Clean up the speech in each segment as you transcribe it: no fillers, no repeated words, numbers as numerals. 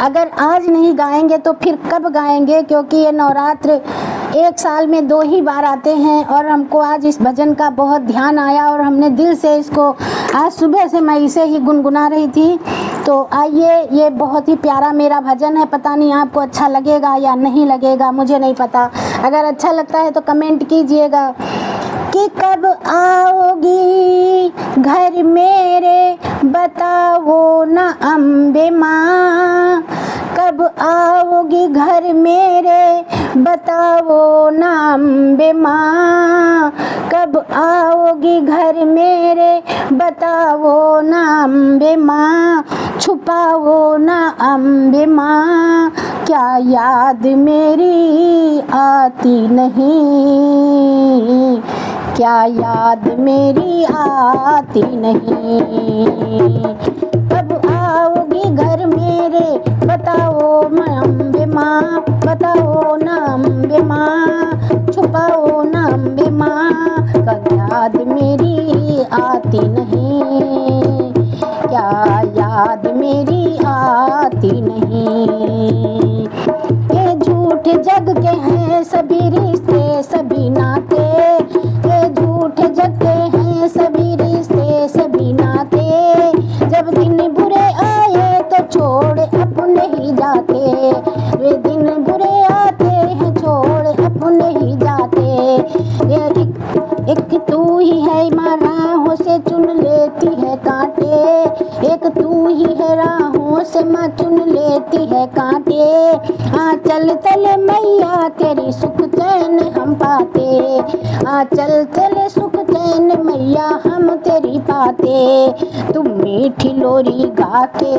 अगर आज नहीं गाएंगे तो फिर कब गाएंगे, क्योंकि ये नवरात्र एक साल में 2 ही बार आते हैं। और हमको आज इस भजन का बहुत ध्यान आया और हमने दिल से इसको, आज सुबह से मैं इसे ही गुनगुना रही थी। तो आइए, ये बहुत ही प्यारा मेरा भजन है, पता नहीं आपको अच्छा लगेगा या नहीं लगेगा, मुझे नहीं पता। अगर अच्छा लगता है तो कमेंट कीजिएगा कि कब आओगी घर मेरे बताओ ना अम्बे माँ, कब आओगी घर मेरे बताओ ना अम्बे माँ, कब आओगी घर मेरे बताओ ना अम्बे माँ, छुपाओ ना अम्बे माँ, क्या याद मेरी आती नहीं, क्या याद मेरी आती नहीं, कब आओगी घर मेरे बताओ ना अम्बे माँ, बताओ ना अम्बे माँ, छुपाओ ना अम्बे माँ, कब याद मेरी आती नहीं, क्या याद मेरी आती नहीं। ये झूठ जग के हैं सभी रिश्ते सभी नाते, ये झूठ जग के हैं सभी रिश्ते सभी नाते, जब दिन बुरे आए तो छोड़ अपने ही जाते, वे दिन बुरे आते हैं छोड़ अपने ही जाते। ये एक तू ही है माँ राहों से चुन लेती है कांटे, एक तू ही है राहों से माँ चुन लेती है कांटे, आंचल तले मैया तेरी सुख चैन हम पाते, आंचल तले सुख चैन मैया हम तेरी पाते। तुम मीठी लोरी गा के,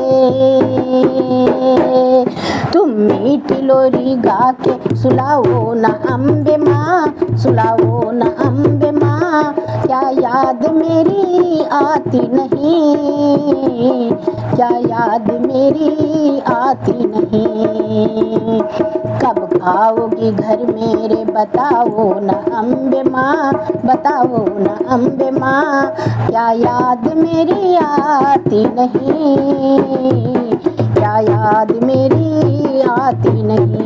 तुम मीठी लोरी गा के सुलाओ ना अम्बे माँ, सुलाओ ना अम्बे माँ, क्या याद मेरी आती नहीं, क्या याद मेरी आती नहीं, कब आओगी घर मेरे बताओ ना अम्बे माँ, बताओ ना अम्बे माँ, क्या याद मेरी आती नहीं, क्या याद मेरी आती नहीं।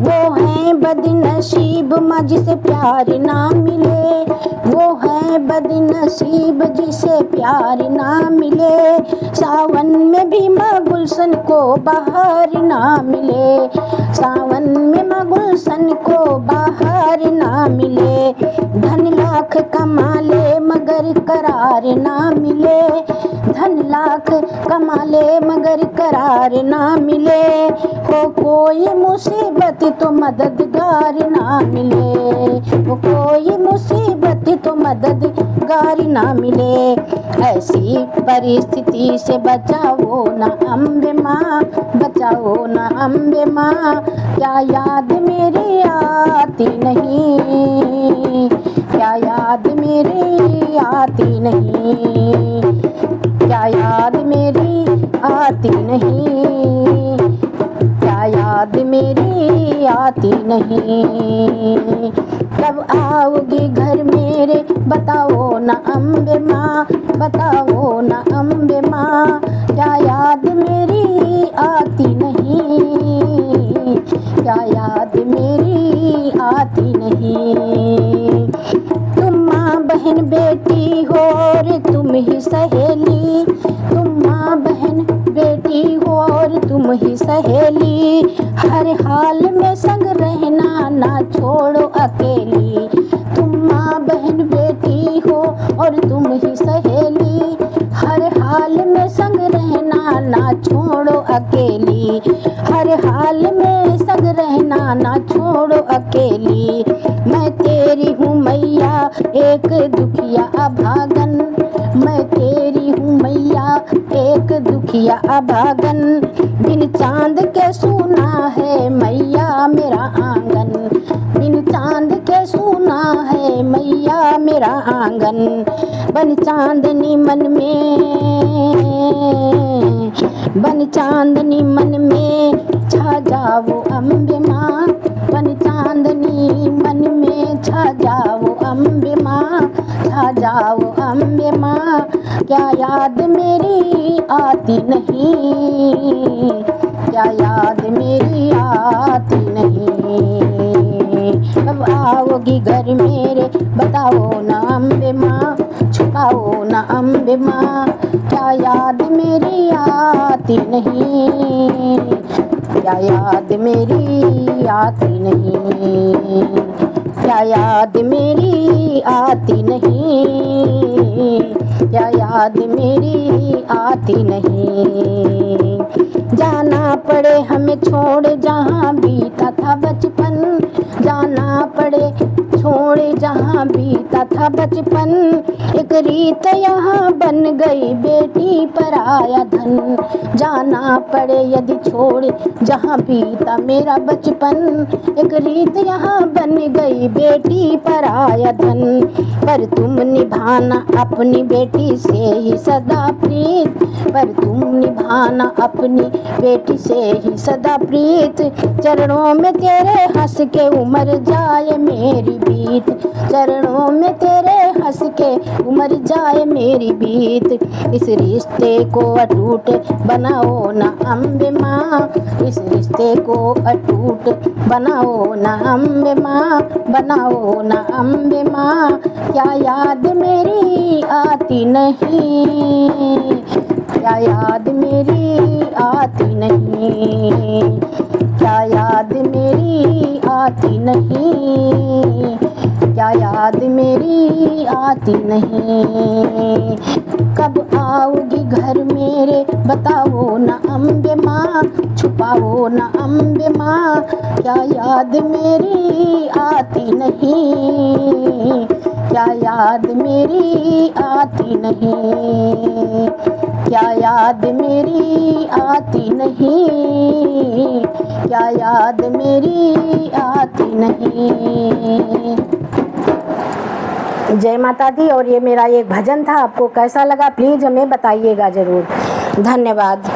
वो है बदनसीब माँ जिसे प्यार ना मिले, वो है बदनसीब जिसे प्यार ना मिले, सावन में भी माँ गुलशन को बाहर ना मिले, सावन में माँ गुलशन को बाहर ना मिले, धन लाख कमा ले मगर करार ना मिले, धन लाख कमा ले मगर करार ना मिले, हो कोई मुसीबत तो मददगार ना मिले, वो कोई मुसीबत तो मददगार ना मिले, ऐसी परिस्थिति से बचाओ ना अम्बे माँ, बचाओ ना अम्बे माँ, क्या याद मेरी आती नहीं, क्या याद मेरी आती नहीं, क्या याद मेरी आती नहीं, क्या याद मेरी आती नहीं, कब आओगी घर मेरे बताओ ना अम्बे माँ, बताओ ना अम्बे माँ, क्या याद मेरी आती नहीं, क्या याद मेरी आती नहीं। तुम माँ बहन बेटी हो और तुम ही सहेली, तुम माँ बहन बेटी हो और तुम ही सहेली, हर हाल में संग रहना ना छोड़ो अकेली, तुम माँ बहन बेटी हो और तुम ही सहेली, हर हाल में संग रहना ना छोड़ो अकेली, हर हाल में संग रहना ना छोड़ो अकेली, मैं तेरी हूँ मैया एक दुखिया अभागन, मैं तेरी हूँ मैया एक दुखिया अभागन, बिन चांद के सूना है मैया मेरा आंगन, बिन चांद के सूना है मैया मेरा आंगन, बन चांदनी मन में, बन चांदनी मन में छा जाओ अम्बे माँ, बन चांदनी मन में छा जाओ अम्बे माँ, छा जाओ अम्बे माँ, क्या याद मेरी आती नहीं, क्या याद मेरी आती नहीं। कब आओगी घर मेरे बताओ ना अम्बे माँ, छुपाओ ना अम्बे माँ, क्या याद मेरी आती नहीं, क्या याद मेरी आती नहीं, क्या याद मेरी आती नहीं, क्या याद मेरी आती नहीं। जाना पड़े हमें छोड़ जहाँ बीता था बचपन, जाना पड़े छोड़ जहाँ बीता था बचपन, एक रीत यहाँ बन गई बेटी पराया धन। जाना पड़े यदि छोड़ जहाँ बीता मेरा बचपन, एक रीत यहाँ बन गई बेटी पराया धन। पर तुम निभाना अपनी बेटी से ही सदा प्रीत, पर तुम निभाना अपनी बेटी से ही सदा प्रीत। चरणों में तेरे हंस के उमर जाए मेरी बीत, चरणों में तेरे हंस के उमर जाए मेरी बीत। इस रिश्ते को अटूट बनाओ ना अम्बे माँ, इस रिश्ते को अटूट बनाओ ना अम्बे माँ, बनाओ ना अम्बे माँ, क्या याद मेरी आती नहीं, क्या याद मेरी आती नहीं, क्या याद मेरी आती नहीं, क्या याद मेरी आती नहीं। कब आओगी घर मेरे बताओ ना अम्बे माँ, छुपाओ ना अम्बे माँ, क्या याद मेरी आती नहीं, क्या याद मेरी आती नहीं, क्या याद मेरी आती नहीं, क्या याद मेरी आती नहीं। जय माता दी। और ये मेरा एक भजन था, आपको कैसा लगा प्लीज़ हमें बताइएगा ज़रूर। धन्यवाद।